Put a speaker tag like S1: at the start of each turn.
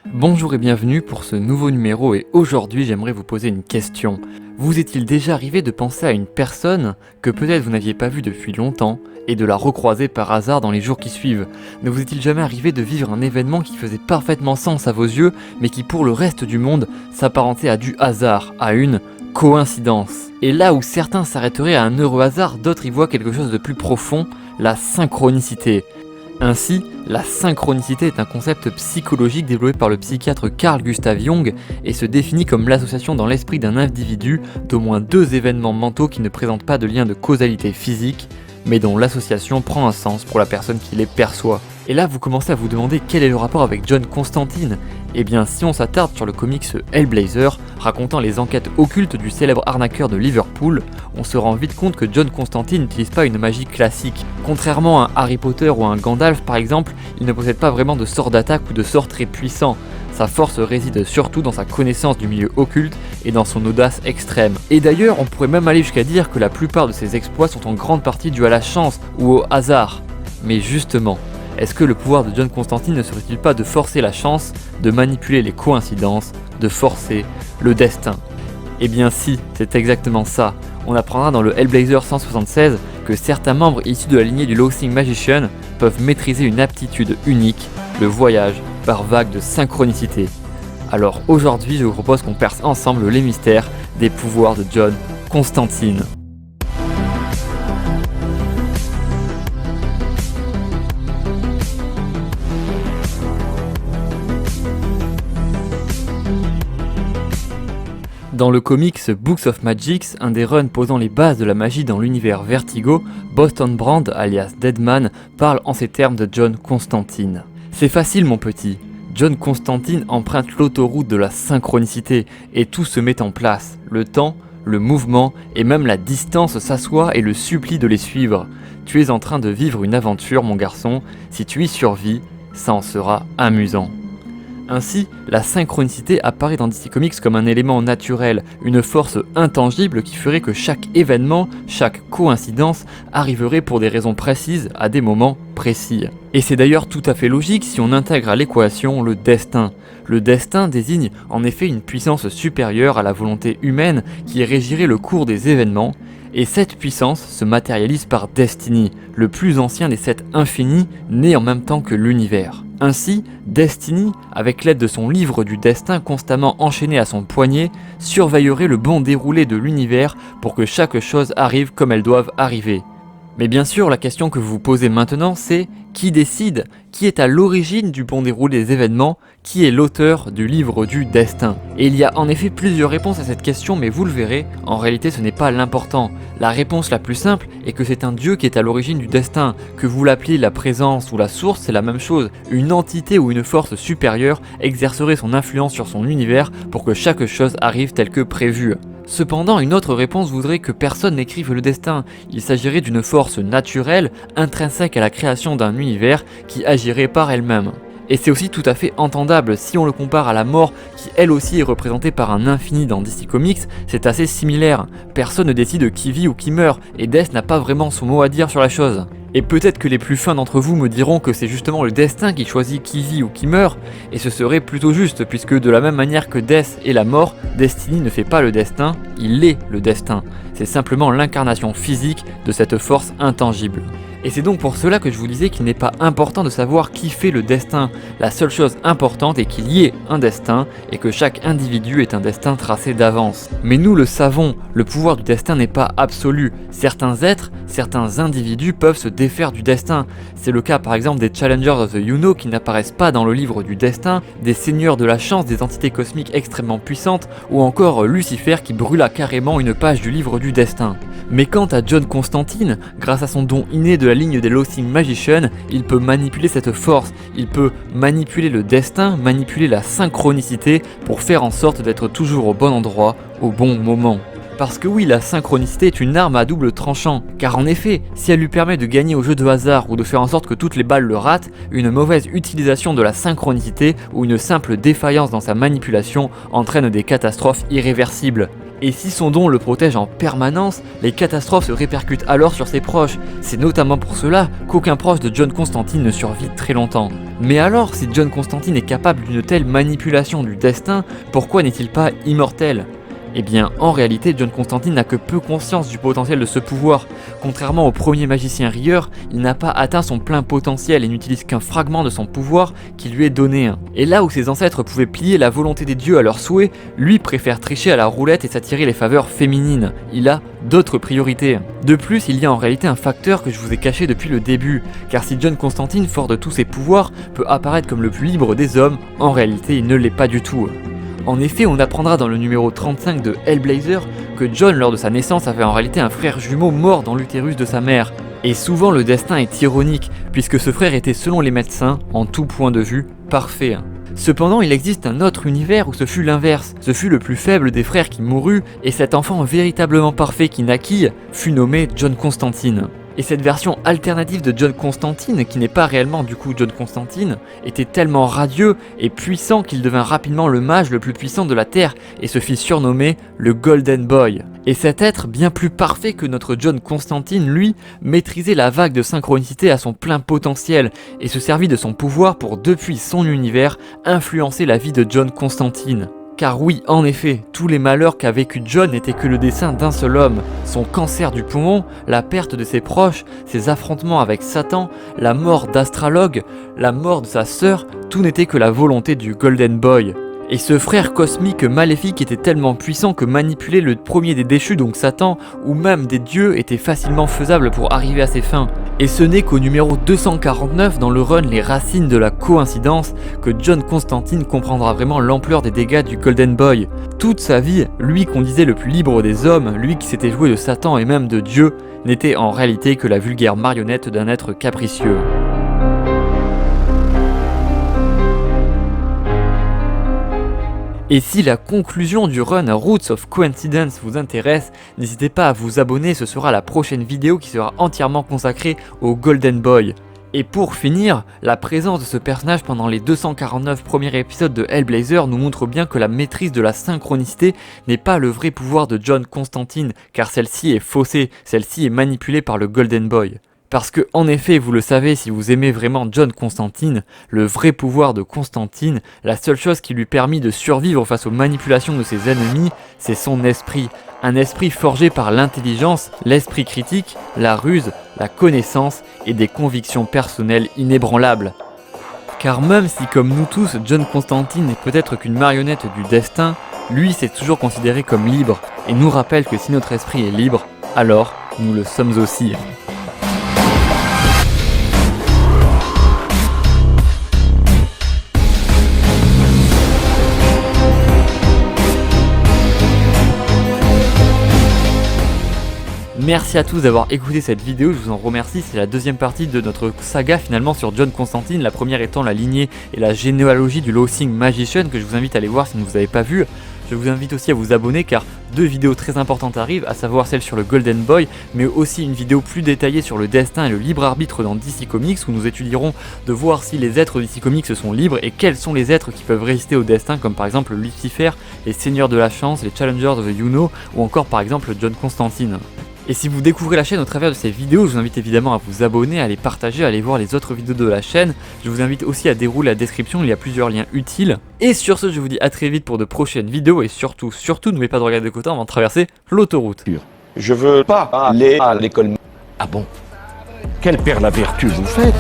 S1: Bonjour et bienvenue pour ce nouveau numéro et aujourd'hui j'aimerais vous poser une question. Vous est-il déjà arrivé de penser à une personne que peut-être vous n'aviez pas vue depuis longtemps et de la recroiser par hasard dans les jours qui suivent? Ne vous est-il jamais arrivé de vivre un événement qui faisait parfaitement sens à vos yeux mais qui pour le reste du monde s'apparentait à du hasard, à une coïncidence? Et là où certains s'arrêteraient à un heureux hasard, d'autres y voient quelque chose de plus profond, la synchronicité. Ainsi, la synchronicité est un concept psychologique développé par le psychiatre Carl Gustav Jung et se définit comme l'association dans l'esprit d'un individu d'au moins deux événements mentaux qui ne présentent pas de lien de causalité physique, mais dont l'association prend un sens pour la personne qui les perçoit. Et là, vous commencez à vous demander quel est le rapport avec John Constantine. Eh bien, si on s'attarde sur le comics Hellblazer, racontant les enquêtes occultes du célèbre arnaqueur de Liverpool, on se rend vite compte que John Constantine n'utilise pas une magie classique. Contrairement à Harry Potter ou à un Gandalf par exemple, il ne possède pas vraiment de sort d'attaque ou de sort très puissant. Sa force réside surtout dans sa connaissance du milieu occulte et dans son audace extrême. Et d'ailleurs, on pourrait même aller jusqu'à dire que la plupart de ses exploits sont en grande partie dus à la chance ou au hasard. Mais justement, est-ce que le pouvoir de John Constantine ne serait-il pas de forcer la chance, de manipuler les coïncidences, de forcer le destin? Eh bien si, c'est exactement ça. On apprendra dans le Hellblazer 176 que certains membres issus de la lignée du Loathing Magician peuvent maîtriser une aptitude unique, le voyage par vague de synchronicité. Alors aujourd'hui, je vous propose qu'on perce ensemble les mystères des pouvoirs de John Constantine. Dans le comics Books of Magics, un des runs posant les bases de la magie dans l'univers Vertigo, Boston Brand, alias Deadman, parle en ces termes de John Constantine. C'est facile mon petit, John Constantine emprunte l'autoroute de la synchronicité et tout se met en place. Le temps, le mouvement et même la distance s'assoient et le supplient de les suivre. Tu es en train de vivre une aventure mon garçon, si tu y survis, ça en sera amusant. Ainsi, la synchronicité apparaît dans DC Comics comme un élément naturel, une force intangible qui ferait que chaque événement, chaque coïncidence arriverait pour des raisons précises à des moments précis. Et c'est d'ailleurs tout à fait logique si on intègre à l'équation le destin. Le destin désigne en effet une puissance supérieure à la volonté humaine qui régirait le cours des événements, et cette puissance se matérialise par Destiny, le plus ancien des 7 infinis nés en même temps que l'univers. Ainsi, Destiny, avec l'aide de son livre du destin constamment enchaîné à son poignet, surveillerait le bon déroulé de l'univers pour que chaque chose arrive comme elles doivent arriver. Mais bien sûr, la question que vous vous posez maintenant, c'est qui décide? Qui est à l'origine du bon déroulé des événements? Qui est l'auteur du livre du destin? Et il y a en effet plusieurs réponses à cette question, mais vous le verrez, en réalité ce n'est pas l'important. La réponse la plus simple est que c'est un dieu qui est à l'origine du destin. Que vous l'appeliez la présence ou la source, c'est la même chose. Une entité ou une force supérieure exercerait son influence sur son univers pour que chaque chose arrive telle que prévue. Cependant, une autre réponse voudrait que personne n'écrive le destin. Il s'agirait d'une force naturelle, intrinsèque à la création d'un univers, qui agirait par elle-même. Et c'est aussi tout à fait entendable, si on le compare à la mort, qui elle aussi est représentée par un infini dans DC Comics, c'est assez similaire. Personne ne décide qui vit ou qui meurt, et Death n'a pas vraiment son mot à dire sur la chose. Et peut-être que les plus fins d'entre vous me diront que c'est justement le destin qui choisit qui vit ou qui meurt, et ce serait plutôt juste, puisque de la même manière que Death est la mort, Destiny ne fait pas le destin, il est le destin. C'est simplement l'incarnation physique de cette force intangible. Et c'est donc pour cela que je vous disais qu'il n'est pas important de savoir qui fait le destin. La seule chose importante est qu'il y ait un destin et que chaque individu ait un destin tracé d'avance. Mais nous le savons, le pouvoir du destin n'est pas absolu. Certains êtres, certains individus peuvent se défaire du destin. C'est le cas par exemple des Challengers of the You-Know qui n'apparaissent pas dans le livre du destin, des seigneurs de la chance, des entités cosmiques extrêmement puissantes, ou encore Lucifer qui brûla carrément une page du livre du destin. Mais quant à John Constantine, grâce à son don inné de la ligne des Loathing Magician, il peut manipuler cette force, il peut manipuler le destin, manipuler la synchronicité pour faire en sorte d'être toujours au bon endroit, au bon moment. Parce que oui, la synchronicité est une arme à double tranchant, car en effet, si elle lui permet de gagner au jeu de hasard ou de faire en sorte que toutes les balles le ratent, une mauvaise utilisation de la synchronicité ou une simple défaillance dans sa manipulation entraîne des catastrophes irréversibles. Et si son don le protège en permanence, les catastrophes se répercutent alors sur ses proches. C'est notamment pour cela qu'aucun proche de John Constantine ne survit très longtemps. Mais alors, si John Constantine est capable d'une telle manipulation du destin, pourquoi n'est-il pas immortel ? Eh bien, en réalité, John Constantine n'a que peu conscience du potentiel de ce pouvoir. Contrairement au premier magicien rieur, il n'a pas atteint son plein potentiel et n'utilise qu'un fragment de son pouvoir qui lui est donné. Et là où ses ancêtres pouvaient plier la volonté des dieux à leurs souhaits, lui préfère tricher à la roulette et s'attirer les faveurs féminines. Il a d'autres priorités. De plus, il y a en réalité un facteur que je vous ai caché depuis le début, car si John Constantine, fort de tous ses pouvoirs, peut apparaître comme le plus libre des hommes, en réalité il ne l'est pas du tout. En effet, on apprendra dans le numéro 35 de Hellblazer que John, lors de sa naissance, avait en réalité un frère jumeau mort dans l'utérus de sa mère. Et souvent le destin est ironique, puisque ce frère était selon les médecins, en tout point de vue, parfait. Cependant, il existe un autre univers où ce fut l'inverse. Ce fut le plus faible des frères qui mourut, et cet enfant véritablement parfait qui naquit fut nommé John Constantine. Et cette version alternative de John Constantine, qui n'est pas réellement du coup John Constantine, était tellement radieux et puissant qu'il devint rapidement le mage le plus puissant de la Terre et se fit surnommer le Golden Boy. Et cet être, bien plus parfait que notre John Constantine, lui, maîtrisait la vague de synchronicité à son plein potentiel et se servit de son pouvoir pour, depuis son univers, influencer la vie de John Constantine. Car oui, en effet, tous les malheurs qu'a vécu John n'étaient que le dessein d'un seul homme. Son cancer du poumon, la perte de ses proches, ses affrontements avec Satan, la mort d'Astralogue, la mort de sa sœur, tout n'était que la volonté du Golden Boy. Et ce frère cosmique maléfique était tellement puissant que manipuler le premier des déchus, donc Satan, ou même des dieux, était facilement faisable pour arriver à ses fins. Et ce n'est qu'au numéro 249 dans le run Les Racines de la Coïncidence que John Constantine comprendra vraiment l'ampleur des dégâts du Golden Boy. Toute sa vie, lui qu'on disait le plus libre des hommes, lui qui s'était joué de Satan et même de Dieu, n'était en réalité que la vulgaire marionnette d'un être capricieux. Et si la conclusion du run Roots of Coincidence vous intéresse, n'hésitez pas à vous abonner, ce sera la prochaine vidéo qui sera entièrement consacrée au Golden Boy. Et pour finir, la présence de ce personnage pendant les 249 premiers épisodes de Hellblazer nous montre bien que la maîtrise de la synchronicité n'est pas le vrai pouvoir de John Constantine, car celle-ci est faussée, celle-ci est manipulée par le Golden Boy. Parce que, en effet, vous le savez, si vous aimez vraiment John Constantine, le vrai pouvoir de Constantine, la seule chose qui lui permit de survivre face aux manipulations de ses ennemis, c'est son esprit. Un esprit forgé par l'intelligence, l'esprit critique, la ruse, la connaissance et des convictions personnelles inébranlables. Car même si, comme nous tous, John Constantine n'est peut-être qu'une marionnette du destin, lui s'est toujours considéré comme libre et nous rappelle que si notre esprit est libre, alors nous le sommes aussi. Merci à tous d'avoir écouté cette vidéo, je vous en remercie, c'est la deuxième partie de notre saga finalement sur John Constantine, la première étant la lignée et la généalogie du Loathing Magician que je vous invite à aller voir si vous ne avez pas vu. Je vous invite aussi à vous abonner car deux vidéos très importantes arrivent, à savoir celle sur le Golden Boy, mais aussi une vidéo plus détaillée sur le destin et le libre arbitre dans DC Comics où nous étudierons de voir si les êtres DC Comics sont libres et quels sont les êtres qui peuvent résister au destin comme par exemple Lucifer, les Seigneurs de la Chance, les Challengers of the You-Know ou encore par exemple John Constantine. Et si vous découvrez la chaîne au travers de ces vidéos, je vous invite évidemment à vous abonner, à les partager, à aller voir les autres vidéos de la chaîne. Je vous invite aussi à dérouler la description, il y a plusieurs liens utiles. Et sur ce, je vous dis à très vite pour de prochaines vidéos et surtout, n'oubliez pas de regarder de côté avant de traverser l'autoroute.
S2: Je veux pas aller à l'école. Ah bon? Quel père la vertu vous faites?